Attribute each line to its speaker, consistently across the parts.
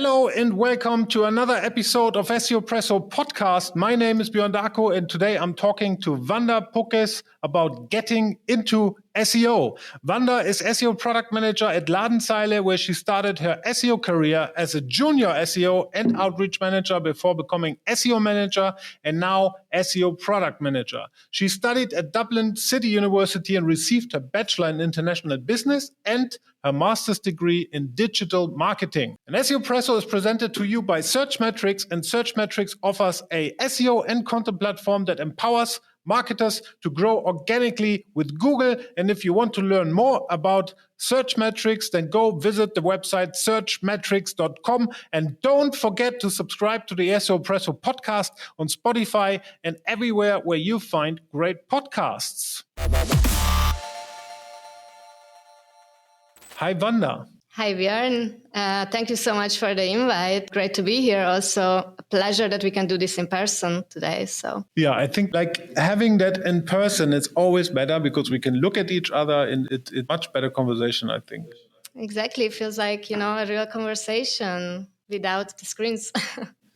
Speaker 1: Hello and welcome to another episode of SEO Presso podcast. My name is Vanda Pokecz and today I'm talking to Vanda Pokecz about getting into SEO. Vanda is SEO Product Manager at Ladenzeile, where she started her SEO career as a junior SEO and outreach manager before becoming SEO manager and now SEO Product Manager. She studied at Dublin City University and received her Bachelor in International Business and her master's degree in digital marketing. And SEO Presso is presented to you by Searchmetrics, and Searchmetrics offers a SEO and content platform that empowers marketers to grow organically with Google. And if you want to learn more about Searchmetrics, then go visit the website searchmetrics.com. And don't forget to subscribe to the SEO Presso podcast on Spotify and everywhere where you find great podcasts. Hi, Vanda.
Speaker 2: Hi, Björn. Thank you so much for the invite. Great to be here. Also, a pleasure that we can do this in person today.
Speaker 1: Yeah, I think like having that in person is always better because we can look at each other and it's much better conversation, I think.
Speaker 2: Exactly. It feels like, a real conversation without the screens.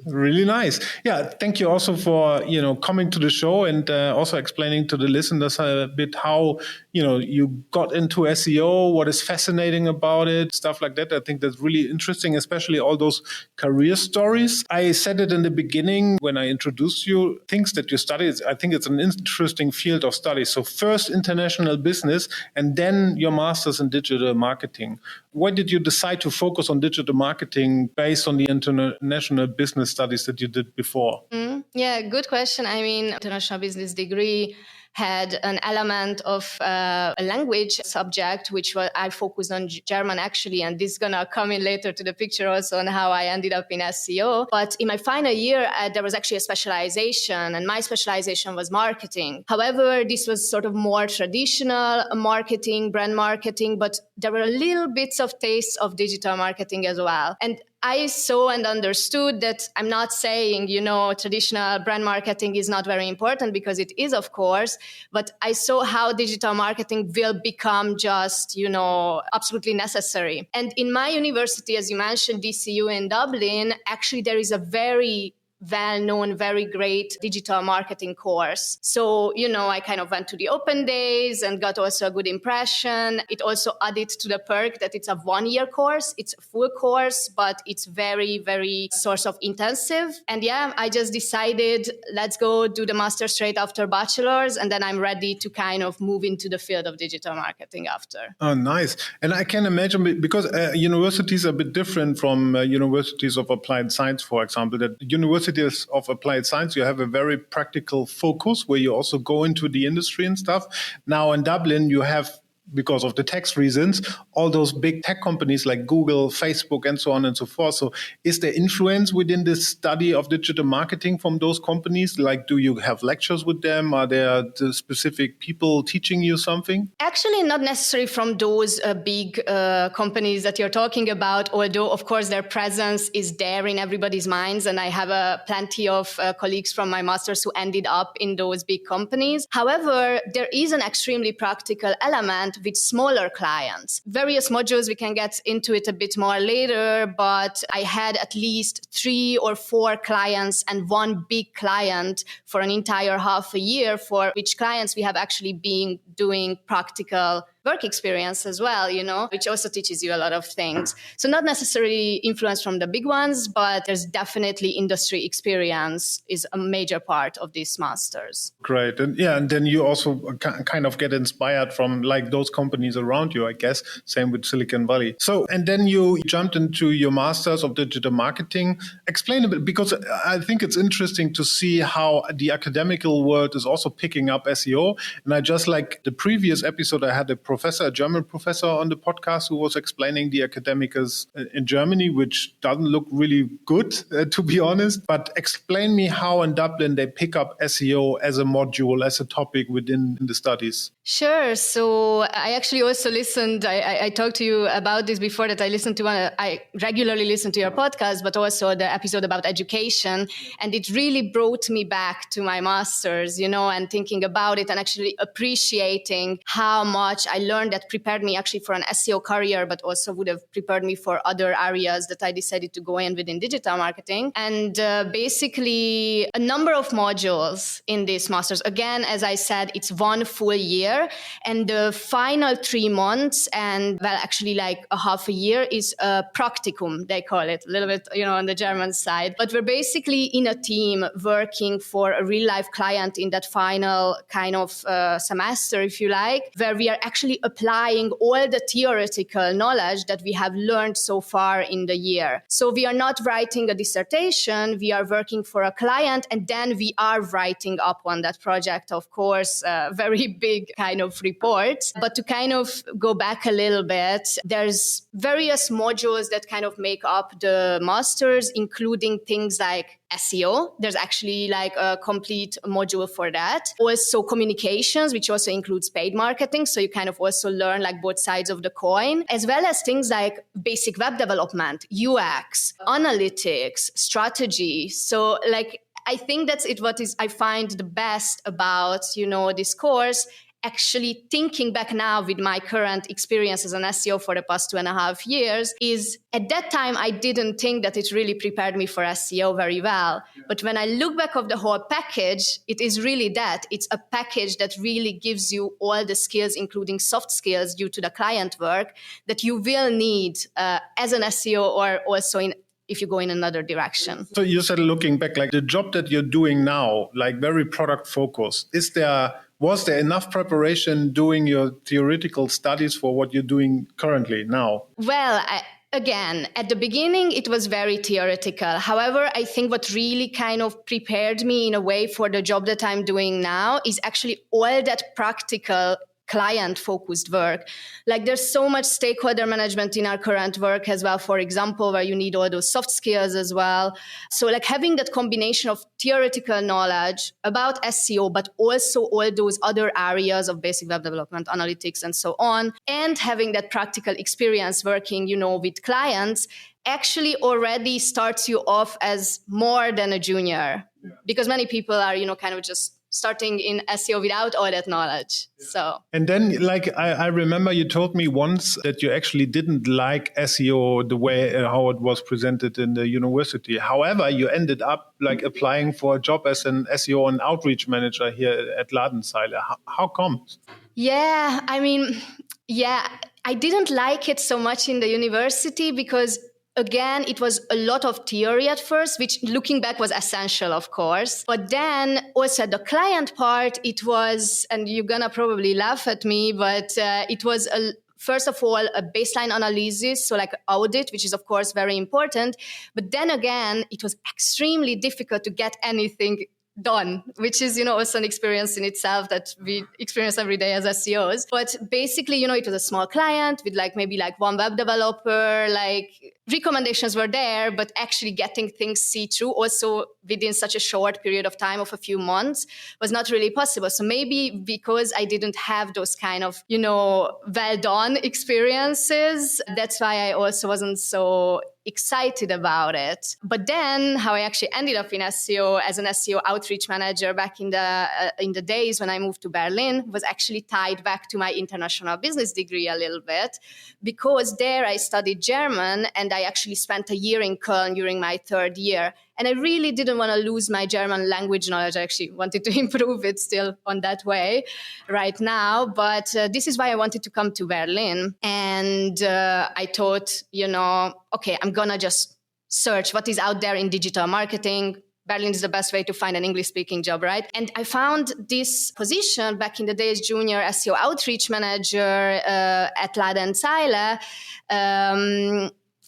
Speaker 1: Really nice. Yeah, thank you also for, coming to the show and also explaining to the listeners a bit how, you got into SEO, what is fascinating about it, stuff like that. I think that's really interesting, especially all those career stories. I said it in the beginning when I introduced you, things that you studied. I think it's an interesting field of study. So first international business and then your master's in digital marketing. Why did you decide to focus on digital marketing based on the international business studies that you did before?
Speaker 2: Yeah, good question. I mean, international business degree had an element of a language subject, which I focused on German actually, and this is going to come in later to the picture also on how I ended up in SEO. But in my final year, there was actually a specialization, and my specialization was marketing. However, this was sort of more traditional marketing, brand marketing, but there were little bits of tastes of digital marketing as well. And I saw and understood that I'm not saying, traditional brand marketing is not very important, because it is, of course, but I saw how digital marketing will become just, absolutely necessary. And in my university, as you mentioned, DCU in Dublin, actually there is a very well-known, very great digital marketing course. So, I kind of went to the open days and got also a good impression. It also added to the perk that it's a 1-year course. It's a full course, but it's very, very sort of intensive. And yeah, I just decided, let's go do the master straight after bachelor's. And then I'm ready to kind of move into the field of digital marketing after.
Speaker 1: Oh, nice. And I can imagine, because universities are a bit different from universities of applied science, for example, that universities of applied science, you have a very practical focus where you also go into the industry and stuff. Now in Dublin, you have, because of the tax reasons, all those big tech companies like Google, Facebook, and so on and so forth. So is there influence within the study of digital marketing from those companies? Like, do you have lectures with them? Are there specific people teaching you something?
Speaker 2: Actually, not necessarily from those big companies that you're talking about, although, of course, their presence is there in everybody's minds. And I have plenty of colleagues from my master's who ended up in those big companies. However, there is an extremely practical element with smaller clients. Various modules, we can get into it a bit more later, but I had at least 3 or 4 clients and 1 big client for an entire half a year, for which clients we have actually been doing practical work experience as well, which also teaches you a lot of things. So not necessarily influence from the big ones, but there's definitely industry experience is a major part of these masters.
Speaker 1: Great. And then you also kind of get inspired from like those companies around you, I guess. Same with Silicon Valley. So, and then you jumped into your masters of digital marketing. Explain a bit, because I think it's interesting to see how the academical world is also picking up SEO. And I just like the previous episode, I had a German professor on the podcast who was explaining the academics in Germany, which doesn't look really good, to be honest. But explain me how in Dublin they pick up SEO as a module, as a topic within the studies.
Speaker 2: Sure. So I actually also listened, I talked to you about this before, that I regularly listen to your podcast, but also the episode about education. And it really brought me back to my master's, and thinking about it and actually appreciating how much I learned that prepared me actually for an SEO career, but also would have prepared me for other areas that I decided to go in within digital marketing. And basically a number of modules in this master's. Again, as I said, it's 1 full year, and the final 3 months and actually like a half a year is a practicum, they call it, a little bit, on the German side. But we're basically in a team working for a real life client in that final kind of semester, if you like, where we are actually applying all the theoretical knowledge that we have learned so far in the year. So we are not writing a dissertation, we are working for a client, and then we are writing up on that project, of course, very big kind of reports. But to kind of go back a little bit, there's various modules that kind of make up the masters, including things like SEO. There's actually like a complete module for that. Also communications, which also includes paid marketing. So you kind of also learn like both sides of the coin, as well as things like basic web development, UX, analytics, strategy. So like, I think that's it. What is I find the best about, this course, actually thinking back now with my current experience as an SEO for the past 2.5 years, is at that time, I didn't think that it really prepared me for SEO very well. But when I look back of the whole package, it is really that. It's a package that really gives you all the skills, including soft skills due to the client work, that you will need as an SEO or also if you go in another direction.
Speaker 1: So you said, looking back, like the job that you're doing now, like very product focused, was there enough preparation doing your theoretical studies for what you're doing currently now?
Speaker 2: Well, again, at the beginning, it was very theoretical. However, I think what really kind of prepared me in a way for the job that I'm doing now is actually all that practical client-focused work. Like there's so much stakeholder management in our current work as well, for example, where you need all those soft skills as well. So like having that combination of theoretical knowledge about SEO, but also all those other areas of basic web development, analytics, and so on, and having that practical experience working, with clients actually already starts you off as more than a junior. Yeah. Because many people are, kind of just starting in SEO without all that knowledge. So.
Speaker 1: And then, like, I remember you told me once that you actually didn't like SEO the way how it was presented in the university. However, you ended up like applying for a job as an SEO and outreach manager here at Ladenzeile. How come?
Speaker 2: Yeah, I didn't like it so much in the university because again, it was a lot of theory at first, which looking back was essential, of course. But then also the client part, it was, and you're going to probably laugh at me, but it was first of all, a baseline analysis, so like audit, which is of course very important. But then again, it was extremely difficult to get anything done, which is, also an experience in itself that we experience every day as SEOs. But basically, it was a small client with maybe one web developer, recommendations were there, but actually getting things see through also within such a short period of time of a few months was not really possible. So maybe because I didn't have those kind of, well done experiences, that's why I also wasn't so excited about it. But then how I actually ended up in SEO as an SEO outreach manager back in the days when I moved to Berlin was actually tied back to my international business degree a little bit, because there I studied German and I actually spent a year in Köln during my 3rd year. And I really didn't want to lose my German language knowledge. I actually wanted to improve it still on that way right now. But this is why I wanted to come to Berlin. And I thought, okay, I'm going to just search what is out there in digital marketing. Berlin is the best way to find an English-speaking job, right? And I found this position back in the days, junior SEO outreach manager at Ladenzeile.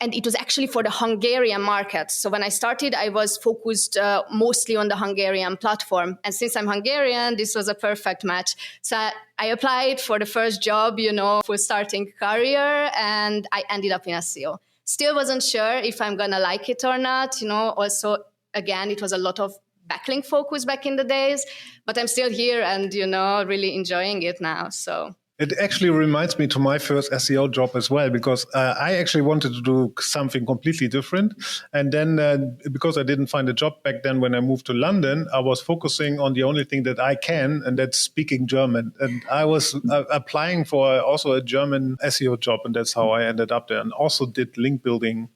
Speaker 2: And it was actually for the Hungarian market. So when I started, I was focused mostly on the Hungarian platform. And since I'm Hungarian, this was a perfect match. So I applied for the first job, for starting career, and I ended up in SEO. Still wasn't sure if I'm going to like it or not. Also, again, it was a lot of backlink focus back in the days, but I'm still here and, really enjoying it now. So.
Speaker 1: It actually reminds me to my first SEO job as well, because I actually wanted to do something completely different. And then because I didn't find a job back then when I moved to London, I was focusing on the only thing that I can, and that's speaking German. And I was applying for also a German SEO job, and that's how I ended up there. And also did link building.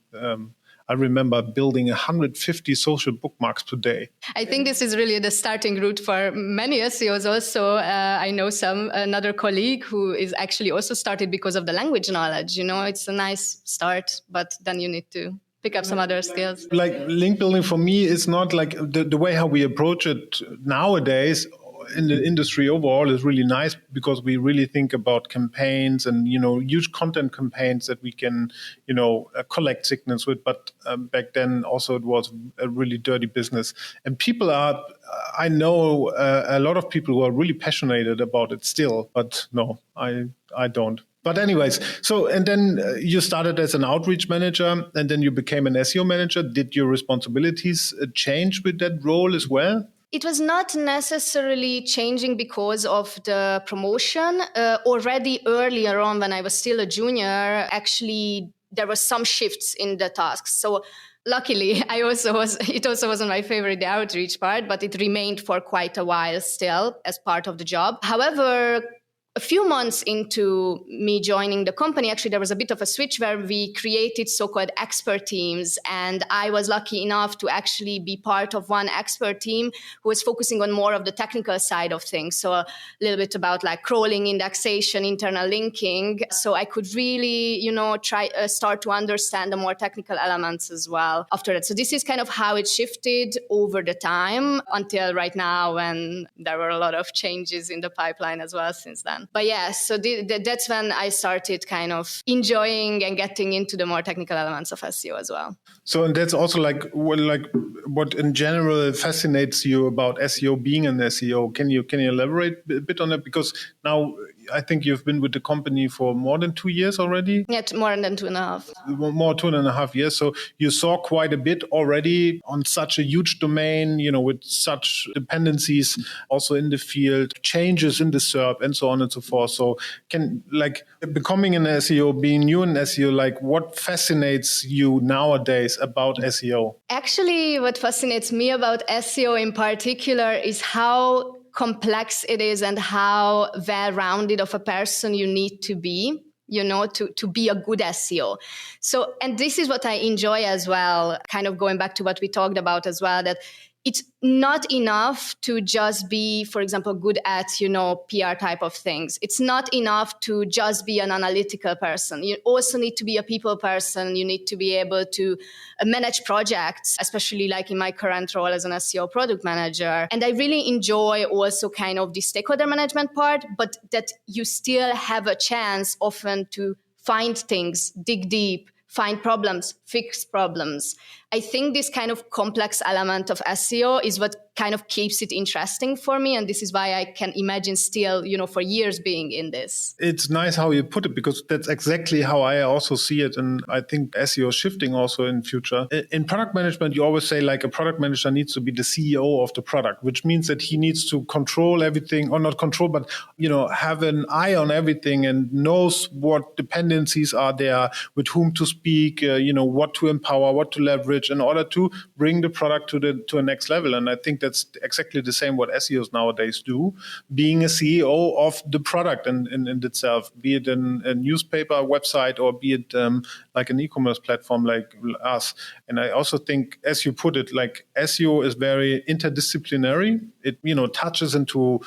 Speaker 1: I remember building 150 social bookmarks per day.
Speaker 2: I think this is really the starting route for many SEOs also. I know another colleague who is actually also started because of the language knowledge. It's a nice start, but then you need to pick up some other skills.
Speaker 1: Like link building for me is not like the way how we approach it nowadays in the industry overall is really nice, because we really think about campaigns and, huge content campaigns that we can, collect signals with. But back then also it was a really dirty business. And I know a lot of people who are really passionate about it still, but no, I don't. But anyways, and then you started as an outreach manager, and then you became an SEO manager. Did your responsibilities change with that role as well?
Speaker 2: It was not necessarily changing because of the promotion. Already earlier on, when I was still a junior, actually, there were some shifts in the tasks. So luckily, it also wasn't my favorite, the outreach part, but it remained for quite a while still as part of the job. However, a few months into me joining the company, actually, there was a bit of a switch where we created so-called expert teams. And I was lucky enough to actually be part of one expert team who was focusing on more of the technical side of things. So a little bit about like crawling, indexation, internal linking. So I could really, start to understand the more technical elements as well after that. So this is kind of how it shifted over the time until right now, when there were a lot of changes in the pipeline as well since then. But yeah, so that's when I started kind of enjoying and getting into the more technical elements of SEO as well.
Speaker 1: So, and that's also like what in general fascinates you about SEO, being an SEO. Can you elaborate a bit on that? Because now I think you've been with the company for more than 2 years already.
Speaker 2: Yeah, more than 2.5.
Speaker 1: More 2.5 years. So you saw quite a bit already on such a huge domain, with such dependencies also in the field, changes in the SERP and so on and so forth. So becoming an SEO, being new in SEO, what fascinates you nowadays about SEO?
Speaker 2: Actually, what fascinates me about SEO in particular is how complex it is and how well-rounded of a person you need to be, to be a good SEO. So, and this is what I enjoy as well, kind of going back to what we talked about as well, that it's not enough to just be, for example, good at, PR type of things. It's not enough to just be an analytical person. You also need to be a people person. You need to be able to manage projects, especially like in my current role as an SEO product manager. And I really enjoy also kind of the stakeholder management part, but that you still have a chance often to find things, dig deep, find problems, fix problems. I think this kind of complex element of SEO is what kind of keeps it interesting for me. And this is why I can imagine still, for years being in this.
Speaker 1: It's nice how you put it, because that's exactly how I also see it. And I think SEO is shifting also in future. In product management, you always say like a product manager needs to be the CEO of the product, which means that he needs to control everything, or not control, but, have an eye on everything and knows what dependencies are there, with whom to speak, what to empower, what to leverage in order to bring the product to a next level. And I think that's exactly the same what SEOs nowadays do, being a CEO of the product in itself, be it in a newspaper website or be it like an e-commerce platform like us. And I also think, as you put it, like SEO is very interdisciplinary. It, touches into,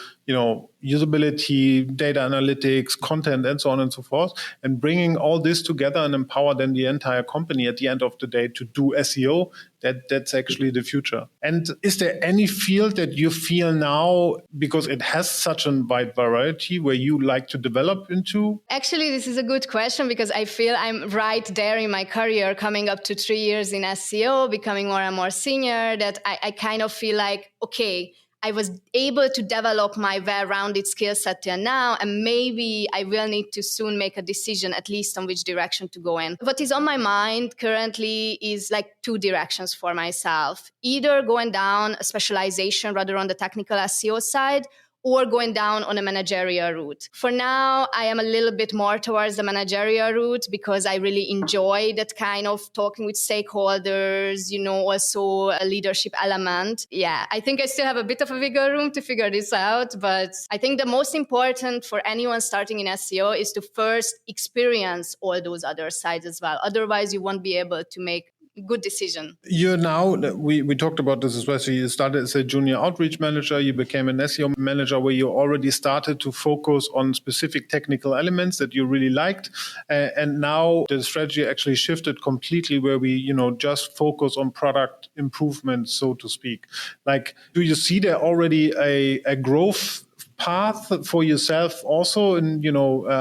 Speaker 1: usability, data analytics, content, and so on and so forth, and bringing all this together and empower then the entire company at the end of the day to do SEO. That's actually the future. And is there any field that you feel now, because it has such a wide variety, where you like to develop into?
Speaker 2: Actually, this is a good question, because I feel I'm right there in my career, coming up to 3 years in SEO, becoming more and more senior, that I kind of feel like, okay, I was able to develop my well-rounded skill set till now, and maybe I will need to soon make a decision, at least on which direction to go in. What is on my mind currently is like 2 directions for myself. Either going down a specialization rather on the technical SEO side, or going down on a managerial route. For now, I am a little bit more towards the managerial route because I really enjoy that kind of talking with stakeholders, also a leadership element. Yeah, I think I still have a bit of a wiggle room to figure this out, but I think the most important for anyone starting in SEO is to first experience all those other sides as well. Otherwise, you won't be able to make good decision.
Speaker 1: You're now, we talked about this as well. So you started as a junior outreach manager, you became an SEO manager where you already started to focus on specific technical elements that you really liked. And now the strategy actually shifted completely where we, just focus on product improvement, so to speak. Like, do you see there already a growth path for yourself also in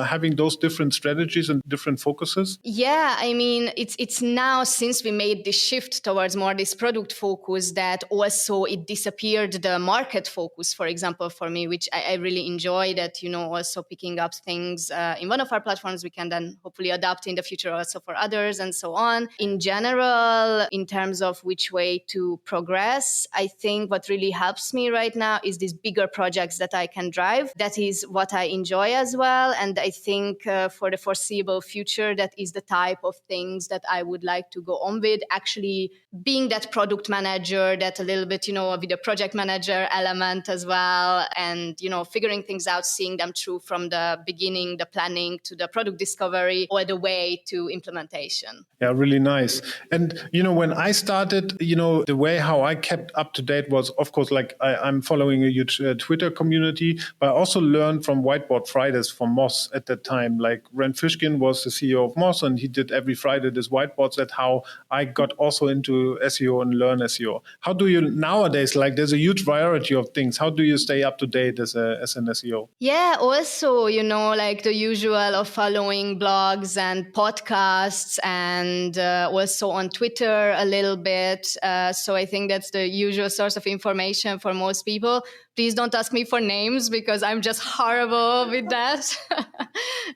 Speaker 1: having those different strategies and different focuses?
Speaker 2: Yeah, I mean, it's now, since we made this shift towards more this product focus, that also it disappeared the market focus, for example, for me, which I really enjoy, that also picking up things in one of our platforms we can then hopefully adopt in the future also for others and so on. In general, in terms of which way to progress, I think what really helps me right now is these bigger projects that I can drive. That is what I enjoy as well. And I think for the foreseeable future, that is the type of things that I would like to go on with. Actually being that product manager, that a little bit, with a project manager element as well. And, figuring things out, seeing them through from the beginning, the planning to the product discovery, all the way to implementation.
Speaker 1: Yeah, really nice. And, when I started, the way how I kept up to date was, of course, like I'm following a huge Twitter community, but I also learned from Whiteboard Fridays from Moss at that time. Like Ren Fishkin was the CEO of Moss, and he did every Friday this whiteboards. That's how I got also into SEO and learn SEO. How do you nowadays, like there's a huge variety of things. How do you stay up to date as an SEO?
Speaker 2: Yeah, also, like the usual of following blogs and podcasts and also on Twitter a little bit. So I think that's the usual source of information for most people. Please don't ask me for names because I'm just horrible with that.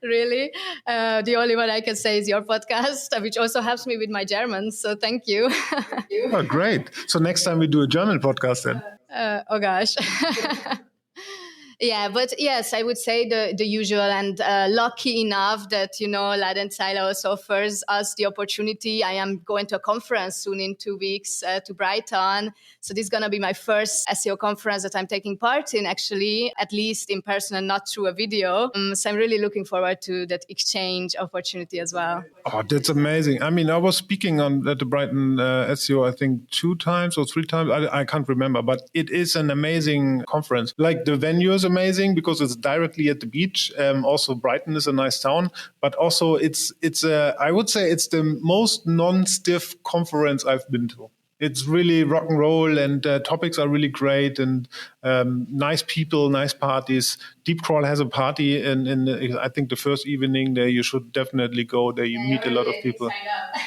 Speaker 2: Really. The only one I can say is your podcast, which also helps me with my German. So thank you.
Speaker 1: Oh, great. So next time we do a German podcast then.
Speaker 2: Oh, gosh. Yeah, but yes, I would say the usual, and lucky enough that, Ladenzeile also offers us the opportunity. I am going to a conference soon in 2 weeks to Brighton. So this is going to be my first SEO conference that I'm taking part in, actually, at least in person and not through a video. So I'm really looking forward to that exchange opportunity as well.
Speaker 1: Oh, that's amazing. I mean, I was speaking at the Brighton SEO, I think 2 times or 3 times. I can't remember, but it is an amazing conference. Like the venue is amazing because it's directly at the beach. Also, Brighton is a nice town, but also I would say it's the most non-stiff conference I've been to. It's really rock and roll, and topics are really great, and nice people, nice parties. Deep Crawl has a party in I think the first evening there. You should definitely go there. You meet a lot of people.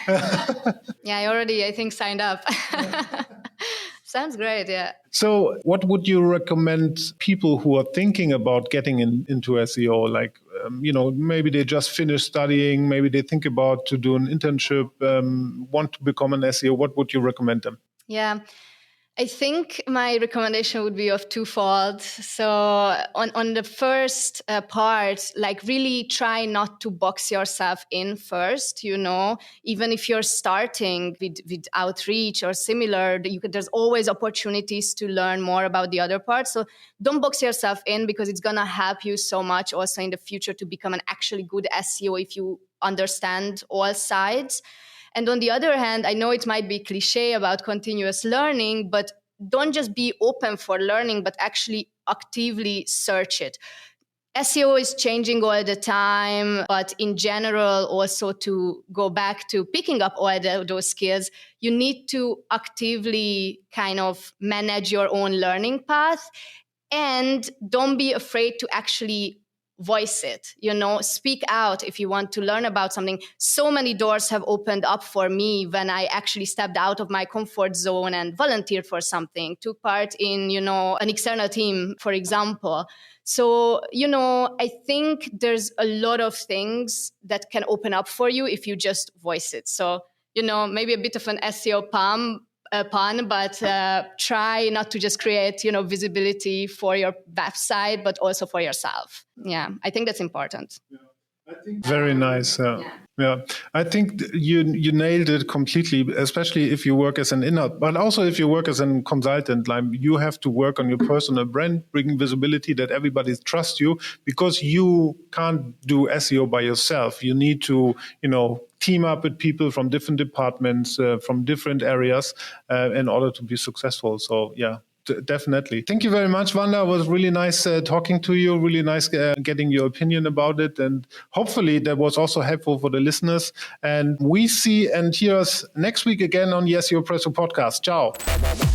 Speaker 2: Yeah, I already signed up. Sounds great, yeah.
Speaker 1: So what would you recommend people who are thinking about getting into SEO? Like, maybe they just finished studying, maybe they think about to do an internship, want to become an SEO. What would you recommend them?
Speaker 2: Yeah. I think my recommendation would be of twofold. So on the first part, like really try not to box yourself in first, even if you're starting with outreach or similar, there's always opportunities to learn more about the other part. So don't box yourself in, because it's going to help you so much also in the future to become an actually good SEO if you understand all sides. And on the other hand, I know it might be cliche about continuous learning, but don't just be open for learning, but actually actively search it. SEO is changing all the time, but in general, also to go back to picking up all those skills, you need to actively kind of manage your own learning path, and don't be afraid to actually voice it, speak out if you want to learn about something. So many doors have opened up for me when I actually stepped out of my comfort zone and volunteered for something, took part in, an external team, for example. So, I think there's a lot of things that can open up for you if you just voice it. So, maybe a bit of an SEO palm upon, but try not to just create, visibility for your website, but also for yourself. Yeah, I think that's important.
Speaker 1: Very nice. Yeah, I think you nailed it completely, especially if you work as an but also if you work as a consultant. Like, you have to work on your personal brand, bring visibility that everybody trusts you, because you can't do SEO by yourself. You need to, team up with people from different departments, from different areas, in order to be successful. So, yeah. Definitely. Thank you very much, Vanda. It was really nice talking to you, really nice getting your opinion about it. And hopefully that was also helpful for the listeners. And we see and hear us next week again on the SEO Presso podcast. Ciao.